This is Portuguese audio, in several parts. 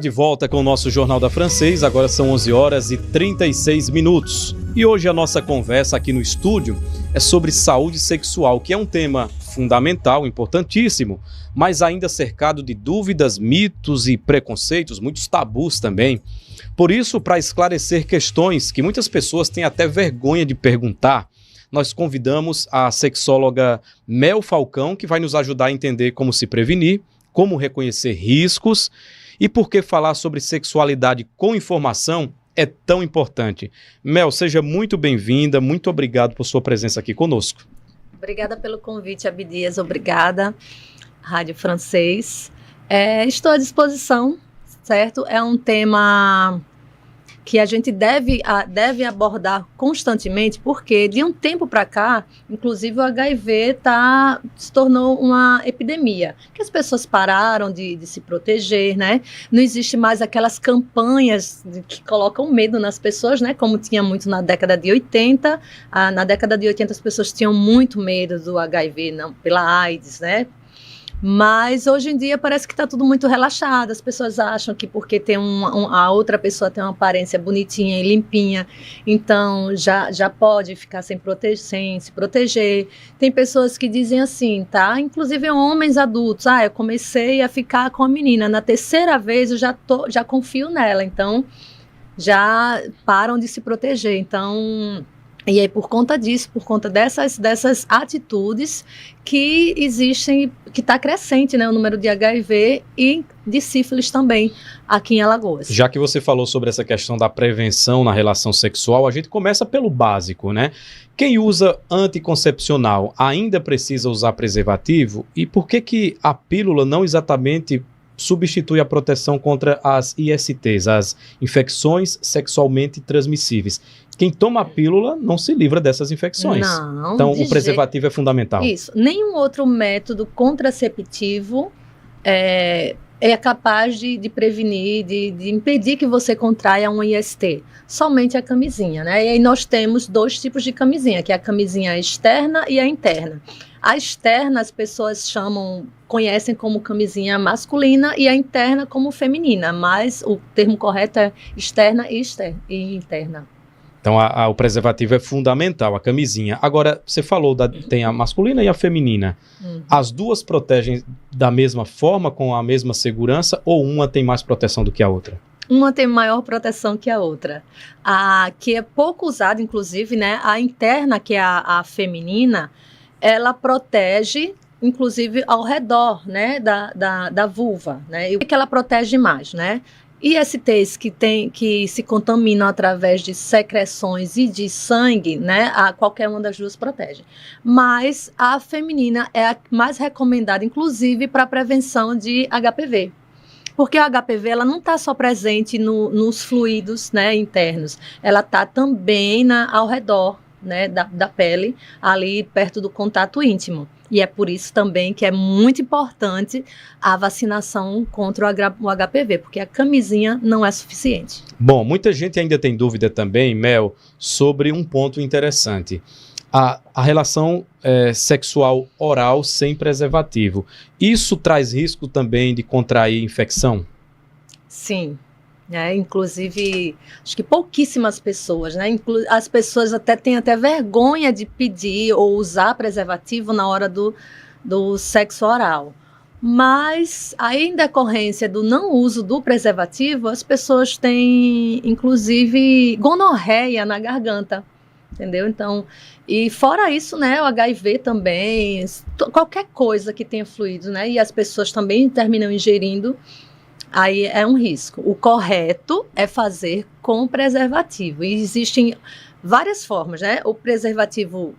De volta com o nosso Jornal da Francês, agora são 11 horas e 36 minutos. E hoje a nossa conversa aqui no estúdio é sobre saúde sexual, que é um tema fundamental, importantíssimo, mas ainda cercado de dúvidas, mitos e preconceitos, muitos tabus também. Por isso, para esclarecer questões que muitas pessoas têm até vergonha de perguntar, nós convidamos a sexóloga Mel Falcão, que vai nos ajudar a entender como se prevenir, como reconhecer riscos e por que falar sobre sexualidade com informação é tão importante. Mel, seja muito bem-vinda, muito obrigado por sua presença aqui conosco. Obrigada pelo convite, Abdias, obrigada, Rádio Francês. Estou à disposição, certo? É um tema que a gente deve abordar constantemente, porque de um tempo para cá, inclusive o HIV se tornou uma epidemia, que as pessoas pararam de se proteger, né? Não existe mais aquelas campanhas que colocam medo nas pessoas, né? Como tinha muito na década de 80. Na década de 80 as pessoas tinham muito medo do HIV, não, pela AIDS, né? Mas hoje em dia parece que está tudo muito relaxado. As pessoas acham que porque tem a outra pessoa tem uma aparência bonitinha e limpinha, então já pode ficar sem se proteger. Tem pessoas que dizem assim, tá? Inclusive homens adultos. Eu comecei a ficar com a menina. Na terceira vez eu já confio nela, então já param de se proteger. Então... E aí, por conta disso, por conta dessas atitudes que existem, que está crescente, né, o número de HIV e de sífilis também aqui em Alagoas. Já que você falou sobre essa questão da prevenção na relação sexual, a gente começa pelo básico, né? Quem usa anticoncepcional ainda precisa usar preservativo? E por que a pílula não exatamente substitui a proteção contra as ISTs, as infecções sexualmente transmissíveis? Quem toma a pílula não se livra dessas infecções. Não, então, o preservativo é fundamental. Isso. Nenhum outro método contraceptivo é capaz de prevenir, de impedir que você contraia um IST. Somente a camisinha, né? E aí nós temos dois tipos de camisinha, que é a camisinha externa e a interna. A externa as pessoas conhecem como camisinha masculina e a interna como feminina, mas o termo correto é externa e interna. Então, o preservativo é fundamental, a camisinha. Agora, você falou, tem a masculina e a feminina. As duas protegem da mesma forma, com a mesma segurança, ou uma tem mais proteção do que a outra? Uma tem maior proteção que a outra. A que é pouco usada, inclusive, né? A interna, que é a feminina, ela protege, inclusive, ao redor, né? Da vulva, né? E o que ela protege mais, né? ISTs que se contaminam através de secreções e de sangue, né? Qualquer uma das duas protege. Mas a feminina é a mais recomendada, inclusive, para prevenção de HPV. Porque a HPV ela não está só presente nos fluidos, né, internos, ela está também ao redor, né, da pele, ali perto do contato íntimo. E é por isso também que é muito importante a vacinação contra o HPV, porque a camisinha não é suficiente. Bom, muita gente ainda tem dúvida também, Mel, sobre um ponto interessante. A relação sexual oral sem preservativo. Isso traz risco também de contrair infecção? Sim. Inclusive, acho que pouquíssimas pessoas, né? As pessoas têm vergonha de pedir ou usar preservativo na hora do sexo oral. Mas, aí, em decorrência do não uso do preservativo, as pessoas têm, inclusive, gonorreia na garganta, entendeu? Então, e fora isso, né, o HIV também, qualquer coisa que tenha fluidos, né? E as pessoas também terminam ingerindo. Aí é um risco. O correto é fazer com preservativo. E existem várias formas, né? O preservativo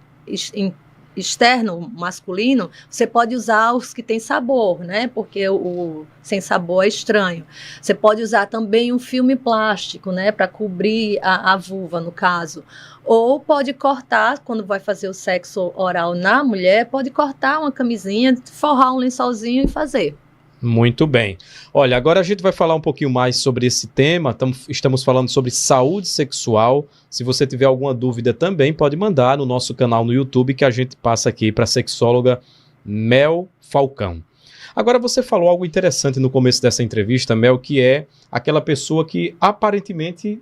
externo, masculino, você pode usar os que têm sabor, né? Porque o sem sabor é estranho. Você pode usar também um filme plástico, né? Para cobrir a vulva, no caso. Ou pode cortar, quando vai fazer o sexo oral na mulher, pode cortar uma camisinha, forrar um lençolzinho e fazer. Muito bem. Olha, agora a gente vai falar um pouquinho mais sobre esse tema. Estamos falando sobre saúde sexual. Se você tiver alguma dúvida também, pode mandar no nosso canal no YouTube que a gente passa aqui para a sexóloga Mel Falcão. Agora, você falou algo interessante no começo dessa entrevista, Mel, que é aquela pessoa que aparentemente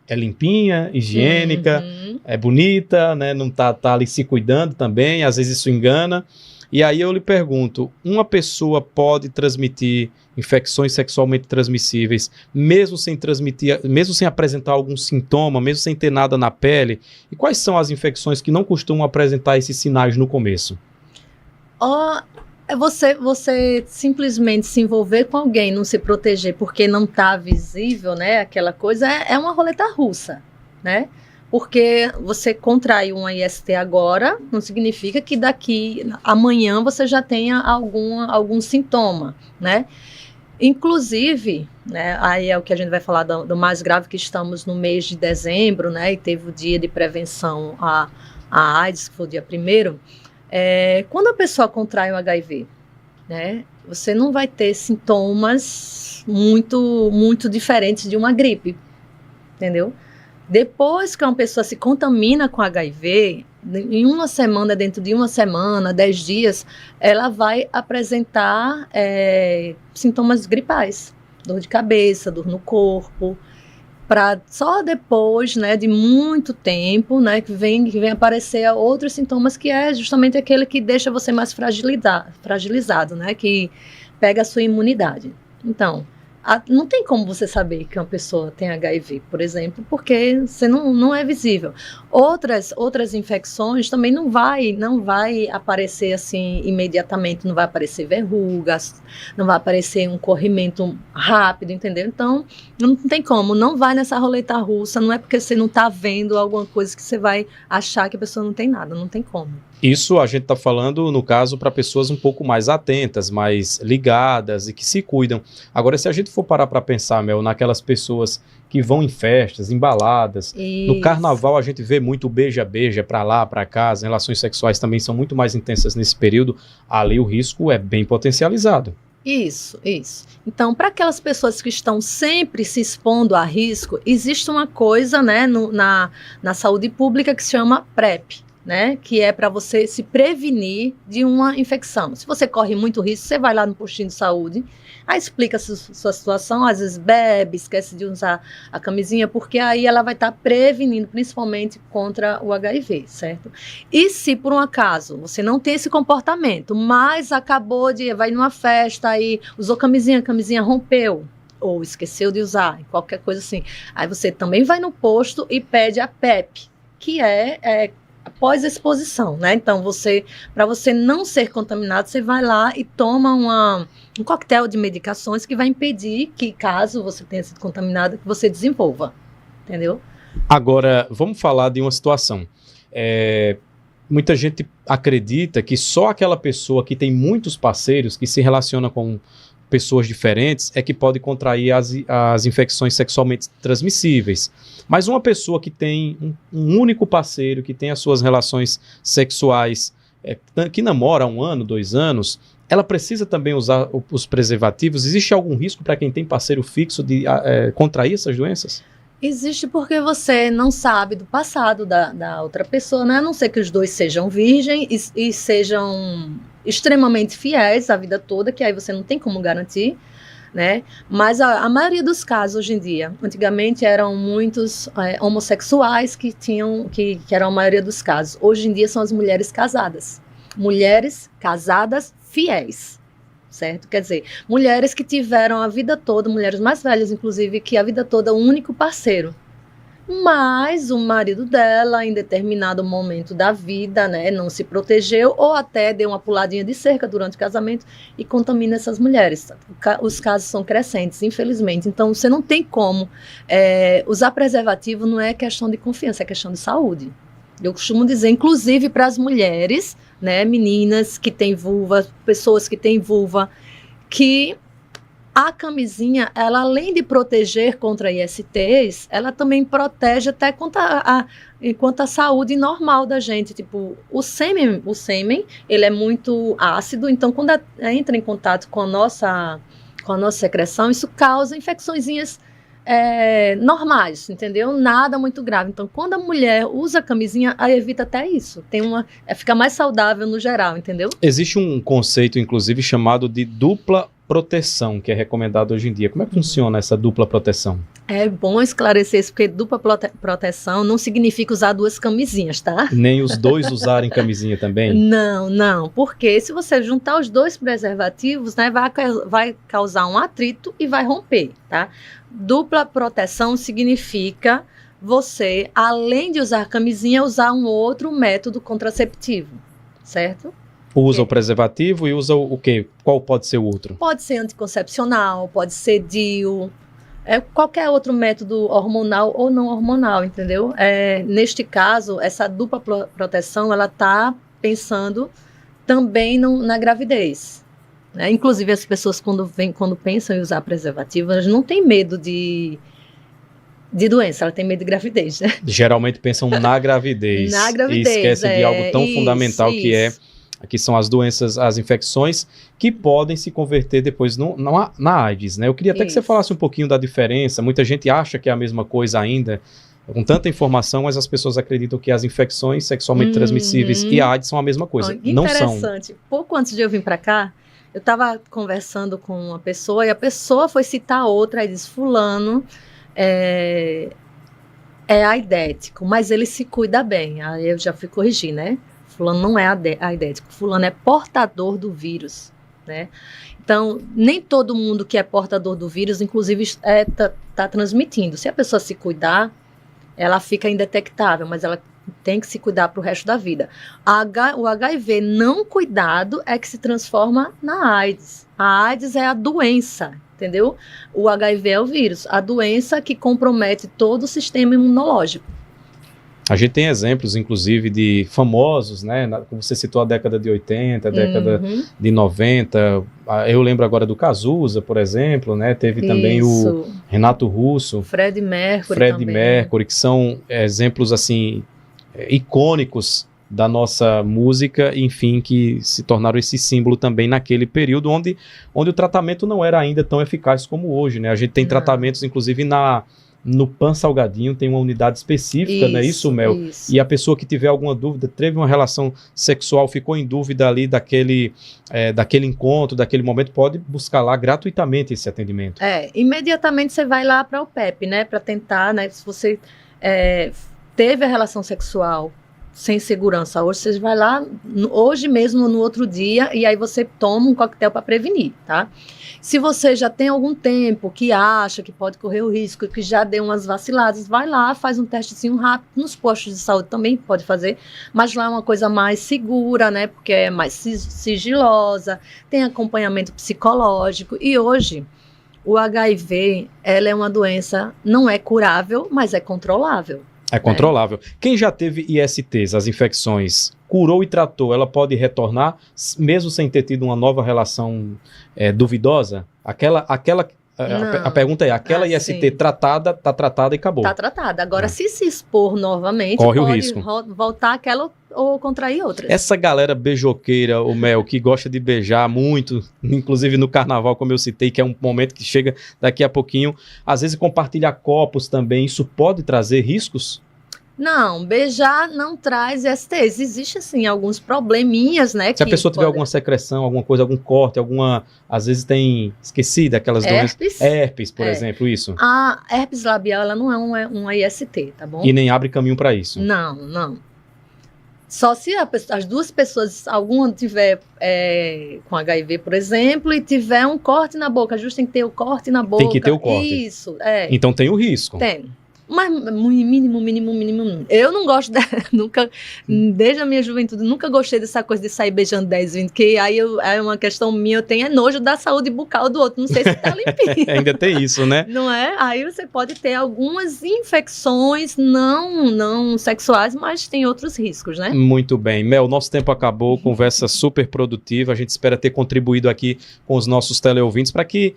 é limpinha, higiênica, é bonita, né? Não tá ali se cuidando também, às vezes isso engana. E aí eu lhe pergunto, uma pessoa pode transmitir infecções sexualmente transmissíveis, mesmo sem transmitir, mesmo sem apresentar algum sintoma, mesmo sem ter nada na pele? E quais são as infecções que não costumam apresentar esses sinais no começo? Você simplesmente se envolver com alguém, não se proteger porque não está visível, né? Aquela coisa é uma roleta russa, né? Porque você contrai uma IST agora, não significa que daqui amanhã você já tenha algum sintoma, né? Inclusive, né, aí é o que a gente vai falar do mais grave, que estamos no mês de dezembro, né? E teve o dia de prevenção à AIDS, que foi o dia 1º. Quando a pessoa contrai o HIV, né, você não vai ter sintomas muito diferentes de uma gripe, entendeu? Depois que uma pessoa se contamina com HIV, em uma semana, dentro de uma semana, 10 dias, ela vai apresentar sintomas gripais, dor de cabeça, dor no corpo, para só depois, né, de muito tempo, né, que vem aparecer outros sintomas, que é justamente aquele que deixa você mais fragilizado, né, que pega a sua imunidade. Então, não tem como você saber que uma pessoa tem HIV, por exemplo, porque você não é visível. Outras infecções também não vai aparecer assim imediatamente, não vai aparecer verrugas, não vai aparecer um corrimento rápido, entendeu? Então, não tem como, não vai nessa roleta russa, não é porque você não está vendo alguma coisa que você vai achar que a pessoa não tem nada, não tem como. Isso a gente está falando, no caso, para pessoas um pouco mais atentas, mais ligadas e que se cuidam. Agora, se a gente for parar para pensar, Mel, naquelas pessoas que vão em festas, em baladas, no carnaval a gente vê muito beija-beija para lá, para cá, as relações sexuais também são muito mais intensas nesse período, ali o risco é bem potencializado. Isso. Então, para aquelas pessoas que estão sempre se expondo a risco, existe uma coisa, né, na saúde pública que se chama PrEP, né, que é para você se prevenir de uma infecção. Se você corre muito risco, você vai lá no postinho de saúde, aí explica a sua situação, às vezes bebe, esquece de usar a camisinha, porque aí ela vai estar prevenindo, principalmente contra o HIV, certo? E se por um acaso você não tem esse comportamento, mas vai numa festa, aí usou camisinha, a camisinha rompeu, ou esqueceu de usar, qualquer coisa assim, aí você também vai no posto e pede a PrEP, que é após a exposição, né? Então, para você não ser contaminado, você vai lá e toma um coquetel de medicações que vai impedir que, caso você tenha sido contaminado, que você desenvolva, entendeu? Agora, vamos falar de uma situação. Muita gente acredita que só aquela pessoa que tem muitos parceiros, que se relaciona com pessoas diferentes, é que pode contrair as infecções sexualmente transmissíveis. Mas uma pessoa que tem um único parceiro, que tem as suas relações sexuais, que namora há 1 ano, 2 anos, ela precisa também usar os preservativos? Existe algum risco para quem tem parceiro fixo de contrair essas doenças? Existe, porque você não sabe do passado da outra pessoa, né? A não ser que os dois sejam virgens e sejam extremamente fiéis a vida toda, que aí você não tem como garantir, né? Mas a maioria dos casos hoje em dia, antigamente eram muitos homossexuais que eram a maioria dos casos. Hoje em dia são as mulheres casadas fiéis, certo? Quer dizer, mulheres que tiveram a vida toda, mulheres mais velhas inclusive, que a vida toda o único parceiro. Mas o marido dela, em determinado momento da vida, né, não se protegeu ou até deu uma puladinha de cerca durante o casamento e contamina essas mulheres. Os casos são crescentes, infelizmente. Então, você não tem como. Usar preservativo não é questão de confiança, é questão de saúde. Eu costumo dizer, inclusive para as mulheres, né, meninas que têm vulva, pessoas que têm vulva, que a camisinha, ela além de proteger contra ISTs, ela também protege até quanto a saúde normal da gente. Tipo, o sêmen, ele é muito ácido, então quando entra em contato com a nossa secreção, isso causa infecçõezinhas normais, entendeu? Nada muito grave. Então, quando a mulher usa camisinha, aí evita até isso. Fica mais saudável no geral, entendeu? Existe um conceito, inclusive, chamado de dupla proteção, que é recomendado hoje em dia. Como é que funciona essa dupla proteção? É bom esclarecer isso, porque dupla proteção não significa usar 2 camisinhas, tá? Nem os dois usarem camisinha também? Não, porque se você juntar os 2 preservativos, né, vai causar um atrito e vai romper, tá? Dupla proteção significa você, além de usar camisinha, usar um outro método contraceptivo, certo? Usa o preservativo e usa o quê? Qual pode ser o outro? Pode ser anticoncepcional, pode ser DIU, qualquer outro método hormonal ou não hormonal, entendeu? Neste caso, essa dupla proteção, ela está pensando também na gravidez. Né? Inclusive, as pessoas, quando pensam em usar preservativo, elas não têm medo de doença, elas têm medo de gravidez. Né? Geralmente pensam na gravidez. Na gravidez, e esquecem de algo tão fundamental que são as doenças, as infecções, que podem se converter depois na AIDS, né? Eu queria até que você falasse um pouquinho da diferença. Muita gente acha que é a mesma coisa ainda, com tanta informação, mas as pessoas acreditam que as infecções sexualmente transmissíveis e a AIDS são a mesma coisa. Não são. Interessante. Pouco antes de eu vir para cá, eu estava conversando com uma pessoa e a pessoa foi citar outra e disse, fulano é aidético, mas ele se cuida bem. Aí eu já fui corrigir, né? Fulano não é aidético, fulano é portador do vírus, né? Então, nem todo mundo que é portador do vírus, inclusive, tá transmitindo. Se a pessoa se cuidar, ela fica indetectável, mas ela tem que se cuidar para o resto da vida. O HIV não cuidado é que se transforma na AIDS. A AIDS é a doença, entendeu? O HIV é o vírus, a doença que compromete todo o sistema imunológico. A gente tem exemplos, inclusive, de famosos, né? Como você citou, a década de 80, a década de 90. Eu lembro agora do Cazuza, por exemplo, né? Teve também o Renato Russo. Freddie Mercury, que são exemplos, assim, icônicos da nossa música, enfim, que se tornaram esse símbolo também naquele período onde o tratamento não era ainda tão eficaz como hoje, né? A gente tem tratamentos, inclusive, no Pan Salgadinho tem uma unidade específica, não é isso, Mel? Isso. E a pessoa que tiver alguma dúvida, teve uma relação sexual, ficou em dúvida ali daquele encontro, daquele momento, pode buscar lá gratuitamente esse atendimento. Imediatamente você vai lá para o PEP, né? Para tentar, né? Se você teve a relação sexual sem segurança hoje, você vai lá hoje mesmo, no outro dia, e aí você toma um coquetel para prevenir, tá? Se você já tem algum tempo que acha que pode correr o risco, que já deu umas vaciladas, vai lá, faz um testezinho rápido, nos postos de saúde também pode fazer, mas lá é uma coisa mais segura, né? Porque é mais sigilosa, tem acompanhamento psicológico, e hoje o HIV, ela é uma doença, não é curável, mas é controlável. É controlável. Quem já teve ISTs, as infecções, curou e tratou, ela pode retornar, mesmo sem ter tido uma nova relação duvidosa? A pergunta é, aquela IST tratada, tá tratada e acabou. Tá tratada. Agora, se expor novamente, corre pode o risco. Voltar aquela ou contrair outras. Essa galera beijoqueira, o Mel, que gosta de beijar muito, inclusive no carnaval, como eu citei, que é um momento que chega daqui a pouquinho, às vezes compartilhar copos também, isso pode trazer riscos? Não, beijar não traz ISTs. Existe, assim, alguns probleminhas, né? Se a pessoa tiver alguma secreção, alguma coisa, algum corte, às vezes tem, esqueci daquelas doenças. Herpes, por exemplo, isso. A herpes labial, ela não é uma IST, tá bom? E nem abre caminho para isso. Não. Só se as duas pessoas, alguma tiver com HIV, por exemplo, e tiver um corte na boca, justo tem que ter o corte na boca. Tem que ter o corte. Isso, Então tem o risco. Tem. Mas mínimo. Eu não gosto, nunca, desde a minha juventude, nunca gostei dessa coisa de sair beijando 10, 20, que aí é uma questão minha, eu tenho nojo da saúde bucal do outro, não sei se tá limpinho. Ainda tem isso, né? Não é? Aí você pode ter algumas infecções não sexuais, mas tem outros riscos, né? Muito bem. Mel, nosso tempo acabou, conversa super produtiva, a gente espera ter contribuído aqui com os nossos teleouvintes para que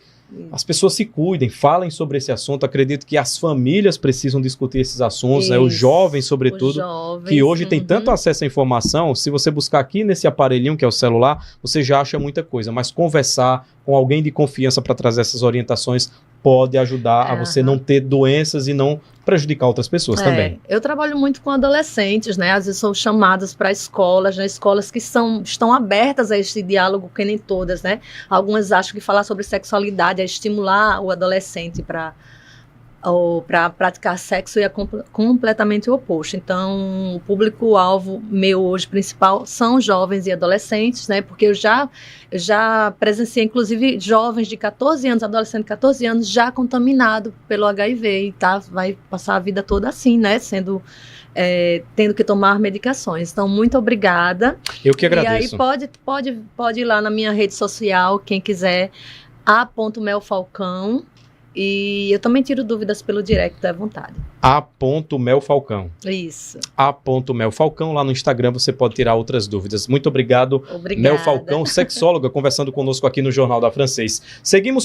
as pessoas se cuidem, falem sobre esse assunto. Acredito que as famílias precisam discutir esses assuntos, né? Os jovens, sobretudo, que hoje tem tanto acesso à informação. Se você buscar aqui nesse aparelhinho que é o celular, você já acha muita coisa, mas conversar com alguém de confiança para trazer essas orientações pode ajudar a você não ter doenças e não prejudicar outras pessoas também. Eu trabalho muito com adolescentes, né? Às vezes são chamadas para escolas, né? Escolas que estão abertas a esse diálogo, que nem todas, né? Algumas acham que falar sobre sexualidade é estimular o adolescente para praticar sexo, e é completamente o oposto. Então, o público-alvo meu hoje principal são jovens e adolescentes, né? Porque eu já presenciei, inclusive, jovens de 14 anos, adolescente de 14 anos, já contaminado pelo HIV, e vai passar a vida toda assim, né? Tendo que tomar medicações. Então, muito obrigada. Eu que agradeço. E aí pode ir lá na minha rede social, quem quiser, a.melfalcão. E eu também tiro dúvidas pelo direct, à vontade. A.melfalcão. Isso. A.melfalcão, lá no Instagram você pode tirar outras dúvidas. Muito obrigado. Obrigada. Mel Falcão, sexóloga, conversando conosco aqui no Jornal da Francês. Seguimos